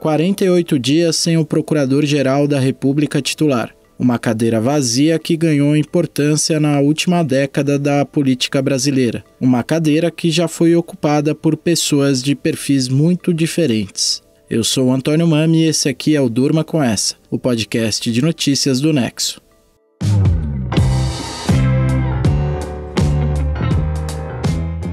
48 dias sem o Procurador-Geral da República titular. Uma cadeira vazia que ganhou importância na última década da política brasileira. Uma cadeira que já foi ocupada por pessoas de perfis muito diferentes. Eu sou o Antônio Mami e esse aqui é o Durma Com Essa, o podcast de notícias do Nexo.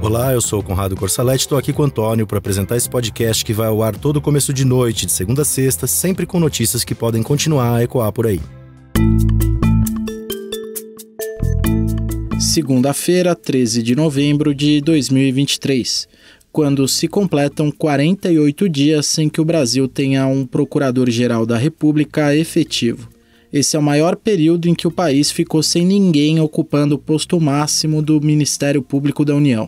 Olá, eu sou o Conrado Corsaletti, estou aqui com o Antônio para apresentar esse podcast que vai ao ar todo começo de noite, de segunda a sexta, sempre com notícias que podem continuar a ecoar por aí. Segunda-feira, 13 de novembro de 2023, quando se completam 48 dias sem que o Brasil tenha um Procurador-Geral da República efetivo. Esse é o maior período em que o país ficou sem ninguém ocupando o posto máximo do Ministério Público da União.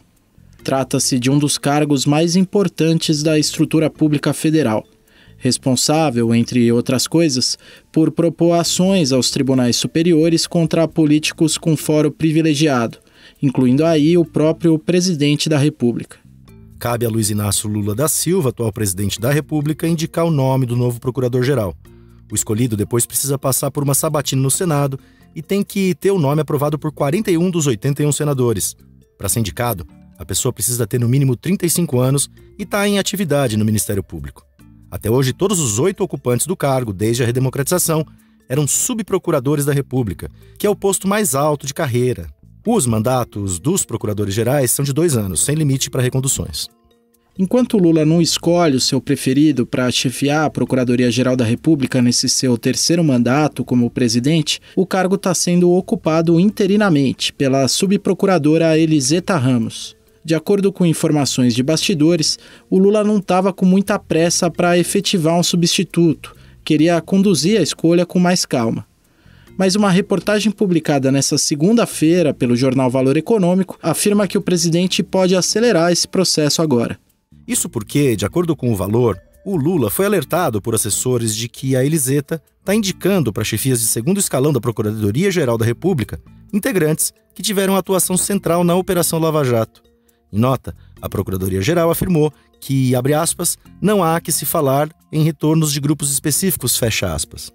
Trata-se de um dos cargos mais importantes da estrutura pública federal, responsável, entre outras coisas, por propor ações aos tribunais superiores contra políticos com foro privilegiado, incluindo aí o próprio presidente da República. Cabe a Luiz Inácio Lula da Silva, atual presidente da República, indicar o nome do novo procurador-geral. O escolhido depois precisa passar por uma sabatina no Senado e tem que ter o nome aprovado por 41 dos 81 senadores. Para ser indicado, a pessoa precisa ter no mínimo 35 anos e estar em atividade no Ministério Público. Até hoje, todos os 8 ocupantes do cargo, desde a redemocratização, eram subprocuradores da República, que é o posto mais alto de carreira. Os mandatos dos procuradores gerais são de 2 anos, sem limite para reconduções. Enquanto Lula não escolhe o seu preferido para chefiar a Procuradoria-Geral da República nesse seu terceiro mandato como presidente, o cargo está sendo ocupado interinamente pela subprocuradora Eliseta Ramos. De acordo com informações de bastidores, o Lula não estava com muita pressa para efetivar um substituto, queria conduzir a escolha com mais calma. Mas uma reportagem publicada nesta segunda-feira pelo jornal Valor Econômico afirma que o presidente pode acelerar esse processo agora. Isso porque, de acordo com o Valor, o Lula foi alertado por assessores de que a Eliseta está indicando para chefias de segundo escalão da Procuradoria-Geral da República integrantes que tiveram atuação central na Operação Lava Jato. Em nota, a Procuradoria-Geral afirmou que, abre aspas, não há que se falar em retornos de grupos específicos, fecha aspas.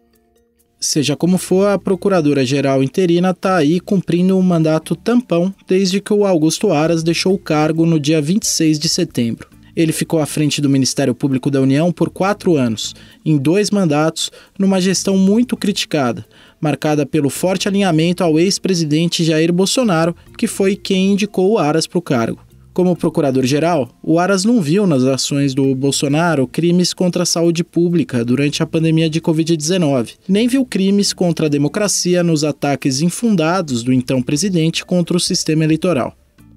Seja como for, a Procuradora-Geral interina está aí cumprindo um mandato tampão desde que o Augusto Aras deixou o cargo no dia 26 de setembro. Ele ficou à frente do Ministério Público da União por 4 anos, em 2 mandatos, numa gestão muito criticada, marcada pelo forte alinhamento ao ex-presidente Jair Bolsonaro, que foi quem indicou o Aras para o cargo. Como procurador-geral, o Aras não viu nas ações do Bolsonaro crimes contra a saúde pública durante a pandemia de Covid-19, nem viu crimes contra a democracia nos ataques infundados do então presidente contra o sistema eleitoral.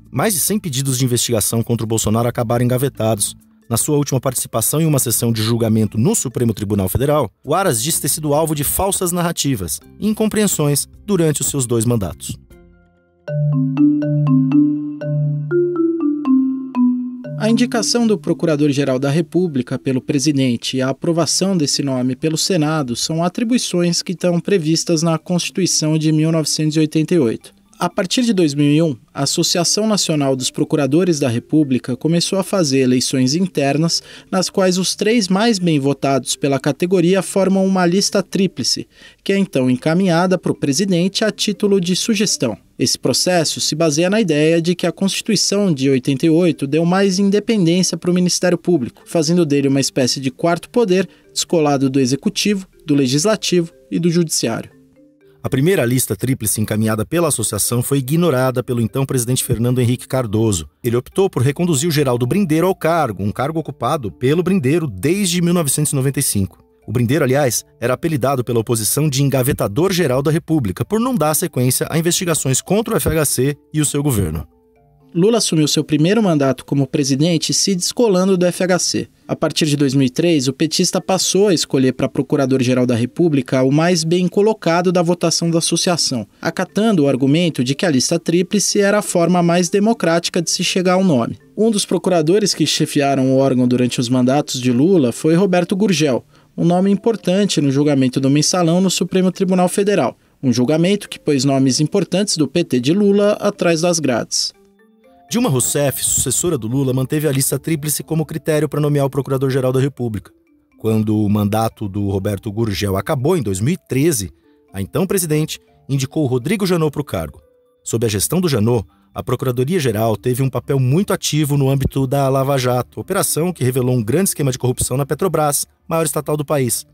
Mais de 100 pedidos de investigação contra o Bolsonaro acabaram engavetados. Na sua última participação em uma sessão de julgamento no Supremo Tribunal Federal, o Aras disse ter sido alvo de falsas narrativas e incompreensões durante os seus 2 mandatos. A indicação do Procurador-Geral da República pelo presidente e a aprovação desse nome pelo Senado são atribuições que estão previstas na Constituição de 1988. A partir de 2001, a Associação Nacional dos Procuradores da República começou a fazer eleições internas nas quais os 3 mais bem votados pela categoria formam uma lista tríplice, que é então encaminhada para o presidente a título de sugestão. Esse processo se baseia na ideia de que a Constituição de 88 deu mais independência para o Ministério Público, fazendo dele uma espécie de quarto poder descolado do Executivo, do Legislativo e do Judiciário. A primeira lista tríplice encaminhada pela associação foi ignorada pelo então presidente Fernando Henrique Cardoso. Ele optou por reconduzir o Geraldo Brindeiro ao cargo, um cargo ocupado pelo Brindeiro desde 1995. O Brindeiro, aliás, era apelidado pela oposição de engavetador-geral da República por não dar sequência a investigações contra o FHC e o seu governo. Lula assumiu seu primeiro mandato como presidente se descolando do FHC. A partir de 2003, o petista passou a escolher para Procurador-Geral da República o mais bem colocado da votação da associação, acatando o argumento de que a lista tríplice era a forma mais democrática de se chegar ao nome. Um dos procuradores que chefiaram o órgão durante os mandatos de Lula foi Roberto Gurgel, um nome importante no julgamento do Mensalão no Supremo Tribunal Federal, um julgamento que pôs nomes importantes do PT de Lula atrás das grades. Dilma Rousseff, sucessora do Lula, manteve a lista tríplice como critério para nomear o Procurador-Geral da República. Quando o mandato do Roberto Gurgel acabou em 2013, a então presidente indicou Rodrigo Janot para o cargo. Sob a gestão do Janot, a Procuradoria-Geral teve um papel muito ativo no âmbito da Lava Jato, operação que revelou um grande esquema de corrupção na Petrobras, maior estatal do país.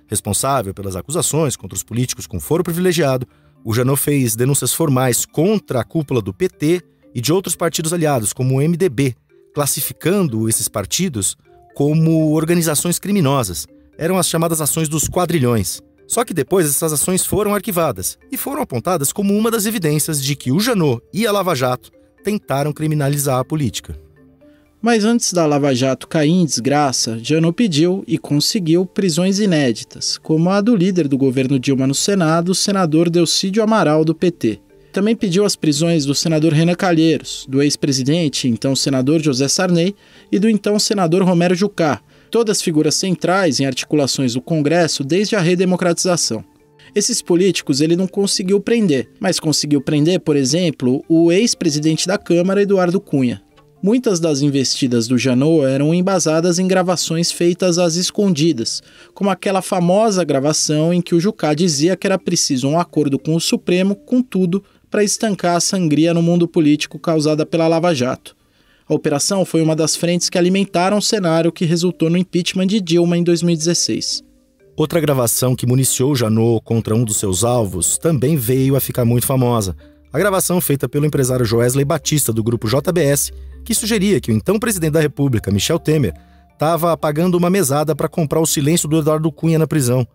Responsável pelas acusações contra os políticos com foro privilegiado, o Janot fez denúncias formais contra a cúpula do PT e de outros partidos aliados, como o MDB, classificando esses partidos como organizações criminosas. Eram as chamadas ações dos quadrilhões. Só que depois essas ações foram arquivadas e foram apontadas como uma das evidências de que o Janot e a Lava Jato tentaram criminalizar a política. Mas antes da Lava Jato cair em desgraça, Janot pediu e conseguiu prisões inéditas, como a do líder do governo Dilma no Senado, o senador Delcídio Amaral, do PT. Também pediu as prisões do senador Renan Calheiros, do ex-presidente, então senador José Sarney, e do então senador Romero Jucá, todas figuras centrais em articulações do Congresso desde a redemocratização. Esses políticos ele não conseguiu prender, mas conseguiu prender, por exemplo, o ex-presidente da Câmara, Eduardo Cunha. Muitas das investidas do Janot eram embasadas em gravações feitas às escondidas, como aquela famosa gravação em que o Jucá dizia que era preciso um acordo com o Supremo, contudo, para estancar a sangria no mundo político causada pela Lava Jato. A operação foi uma das frentes que alimentaram o cenário que resultou no impeachment de Dilma em 2016. Outra gravação que municiou Janot contra um dos seus alvos também veio a ficar muito famosa. A gravação feita pelo empresário Joesley Batista, do grupo JBS, que sugeria que o então presidente da República, Michel Temer, estava pagando uma mesada para comprar o silêncio do Eduardo Cunha na prisão.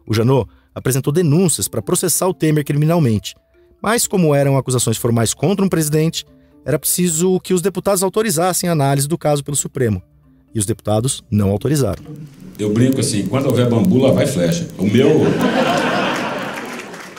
O Janot apresentou denúncias para processar o Temer criminalmente. Mas como eram acusações formais contra um presidente, era preciso que os deputados autorizassem a análise do caso pelo Supremo. E os deputados não autorizaram. Eu brinco assim, quando houver bambu, lá vai flecha. O meu...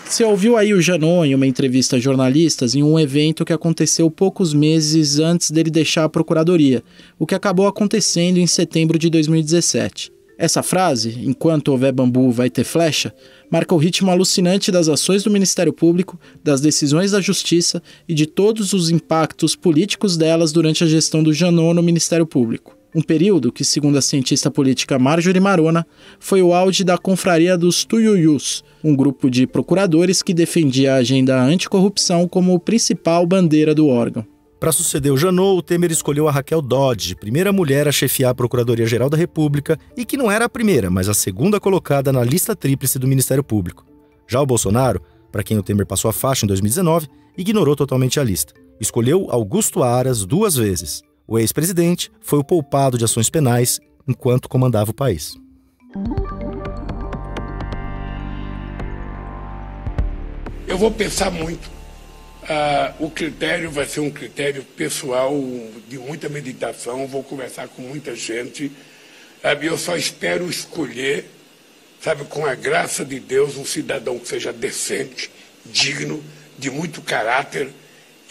Você ouviu aí o Janot em uma entrevista a jornalistas em um evento que aconteceu poucos meses antes dele deixar a Procuradoria, o que acabou acontecendo em setembro de 2017. Essa frase, enquanto houver bambu vai ter flecha, marca o ritmo alucinante das ações do Ministério Público, das decisões da Justiça e de todos os impactos políticos delas durante a gestão do Janot no Ministério Público. Um período que, segundo a cientista política Marjorie Marona, foi o auge da confraria dos Tuiuius, um grupo de procuradores que defendia a agenda anticorrupção como principal bandeira do órgão. Para suceder o Janot, o Temer escolheu a Raquel Dodge, primeira mulher a chefiar a Procuradoria-Geral da República e que não era a primeira, mas a segunda colocada na lista tríplice do Ministério Público. Já o Bolsonaro, para quem o Temer passou a faixa em 2019, ignorou totalmente a lista. Escolheu Augusto Aras 2 vezes. O ex-presidente foi o poupado de ações penais enquanto comandava o país. Eu vou pensar muito. O critério vai ser um critério pessoal, de muita meditação, vou conversar com muita gente. Eu só espero escolher, com a graça de Deus, um cidadão que seja decente, digno, de muito caráter,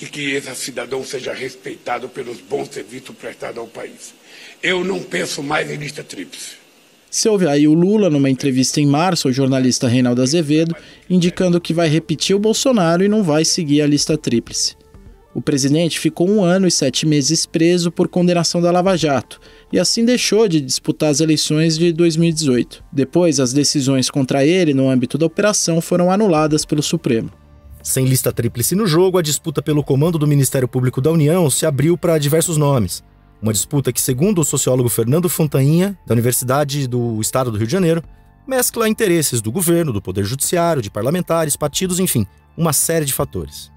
e que esse cidadão seja respeitado pelos bons serviços prestados ao país. Eu não penso mais em lista tríplice. Se ouve aí o Lula numa entrevista em março ao jornalista Reinaldo Azevedo, indicando que vai repetir o Bolsonaro e não vai seguir a lista tríplice. O presidente ficou 1 ano e 7 meses preso por condenação da Lava Jato e assim deixou de disputar as eleições de 2018. Depois, as decisões contra ele no âmbito da operação foram anuladas pelo Supremo. Sem lista tríplice no jogo, a disputa pelo comando do Ministério Público da União se abriu para diversos nomes. Uma disputa que, segundo o sociólogo Fernando Fontainha, da Universidade do Estado do Rio de Janeiro, mescla interesses do governo, do poder judiciário, de parlamentares, partidos, enfim, uma série de fatores.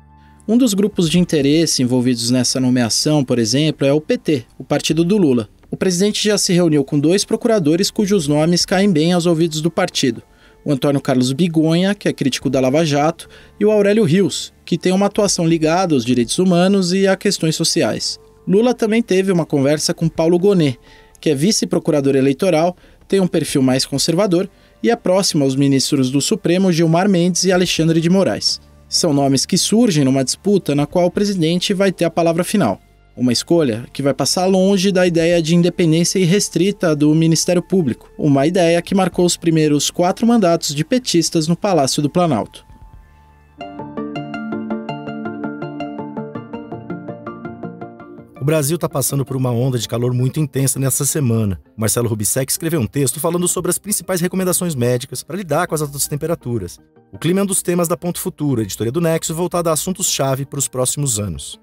Um dos grupos de interesse envolvidos nessa nomeação, por exemplo, é o PT, o partido do Lula. O presidente já se reuniu com 2 procuradores cujos nomes caem bem aos ouvidos do partido. O Antônio Carlos Bigonha, que é crítico da Lava Jato, e o Aurélio Rios, que tem uma atuação ligada aos direitos humanos e a questões sociais. Lula também teve uma conversa com Paulo Gonet, que é vice-procurador eleitoral, tem um perfil mais conservador e é próximo aos ministros do Supremo Gilmar Mendes e Alexandre de Moraes. São nomes que surgem numa disputa na qual o presidente vai ter a palavra final. Uma escolha que vai passar longe da ideia de independência irrestrita do Ministério Público, uma ideia que marcou os primeiros 4 mandatos de petistas no Palácio do Planalto. O Brasil está passando por uma onda de calor muito intensa nessa semana. O Marcelo Rubissec escreveu um texto falando sobre as principais recomendações médicas para lidar com as altas temperaturas. O clima é um dos temas da Ponto Futuro, editoria do Nexo, voltada a assuntos-chave para os próximos anos.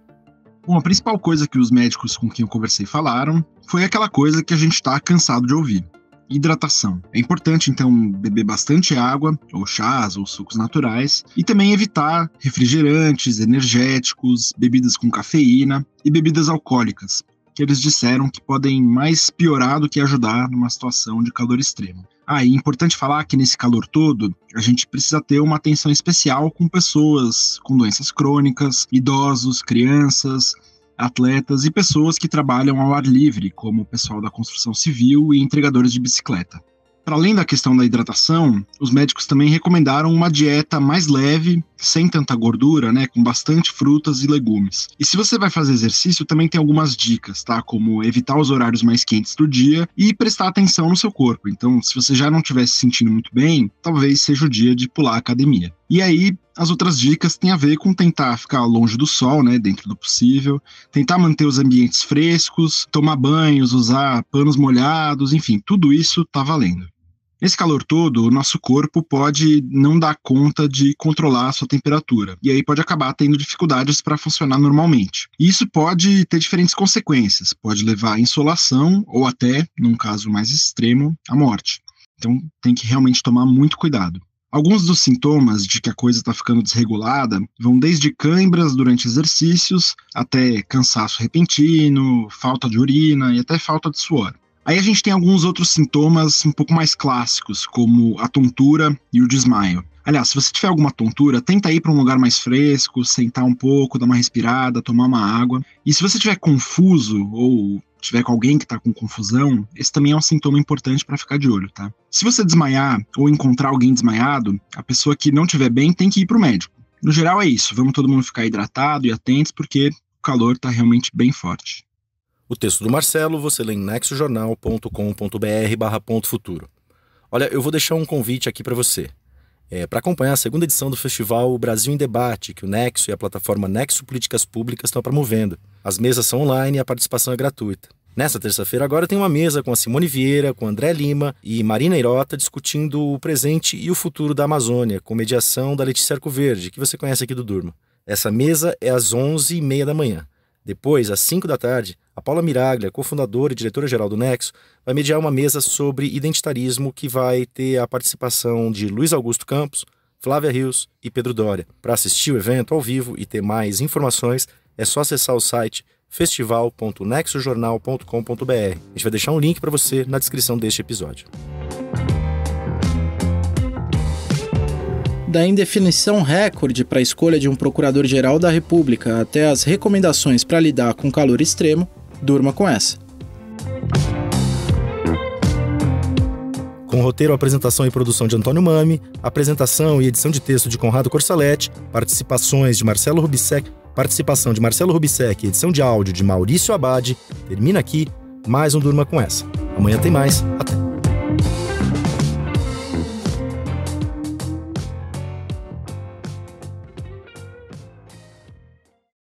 Bom, a principal coisa que os médicos com quem eu conversei falaram foi aquela coisa que a gente está cansado de ouvir. Hidratação. É importante, então, beber bastante água, ou chás, ou sucos naturais, e também evitar refrigerantes, energéticos, bebidas com cafeína e bebidas alcoólicas, que eles disseram que podem mais piorar do que ajudar numa situação de calor extremo. E é importante falar que nesse calor todo, a gente precisa ter uma atenção especial com pessoas com doenças crônicas, idosos, crianças, atletas e pessoas que trabalham ao ar livre, como o pessoal da construção civil e entregadores de bicicleta. Para além da questão da hidratação, os médicos também recomendaram uma dieta mais leve, sem tanta gordura, com bastante frutas e legumes. E se você vai fazer exercício, também tem algumas dicas, tá? Como evitar os horários mais quentes do dia e prestar atenção no seu corpo. Então, se você já não estiver se sentindo muito bem, talvez seja o dia de pular a academia. E aí, as outras dicas têm a ver com tentar ficar longe do sol, dentro do possível, tentar manter os ambientes frescos, tomar banhos, usar panos molhados, enfim, tudo isso tá valendo. Nesse calor todo, o nosso corpo pode não dar conta de controlar a sua temperatura, e aí pode acabar tendo dificuldades para funcionar normalmente. E isso pode ter diferentes consequências, pode levar à insolação ou até, num caso mais extremo, à morte. Então tem que realmente tomar muito cuidado. Alguns dos sintomas de que a coisa está ficando desregulada vão desde cãibras durante exercícios até cansaço repentino, falta de urina e até falta de suor. Aí a gente tem alguns outros sintomas um pouco mais clássicos, como a tontura e o desmaio. Aliás, se você tiver alguma tontura, tenta ir para um lugar mais fresco, sentar um pouco, dar uma respirada, tomar uma água. E se você estiver confuso ou tiver com alguém que está com confusão, esse também é um sintoma importante para ficar de olho, tá? Se você desmaiar ou encontrar alguém desmaiado, a pessoa que não estiver bem tem que ir para o médico. No geral é isso, vamos todo mundo ficar hidratado e atentos porque o calor está realmente bem forte. O texto do Marcelo você lê em nexojornal.com.br/Ponto Futuro. Olha, eu vou deixar um convite aqui para você. Para acompanhar a segunda edição do festival Brasil em Debate, que o Nexo e a plataforma Nexo Políticas Públicas estão promovendo. As mesas são online e a participação é gratuita. Nessa terça-feira agora tem uma mesa com a Simone Vieira, com André Lima e Marina Irota discutindo o presente e o futuro da Amazônia, com mediação da Letícia Arcoverde, que você conhece aqui do Durma. Essa mesa é às 11h30 da manhã. Depois, às 5 da tarde, a Paula Miraglia, cofundadora e diretora-geral do Nexo, vai mediar uma mesa sobre identitarismo que vai ter a participação de Luiz Augusto Campos, Flávia Rios e Pedro Doria. Para assistir o evento ao vivo e ter mais informações, é só acessar o site festival.nexojornal.com.br. A gente vai deixar um link para você na descrição deste episódio. Da indefinição recorde para a escolha de um Procurador-Geral da República até as recomendações para lidar com calor extremo, durma com essa. Com roteiro, apresentação e produção de Antônio Mami, apresentação e edição de texto de Conrado Corsaletti, participação de Marcelo Rubissec e edição de áudio de Maurício Abad, termina aqui mais um Durma com essa. Amanhã tem mais. Até!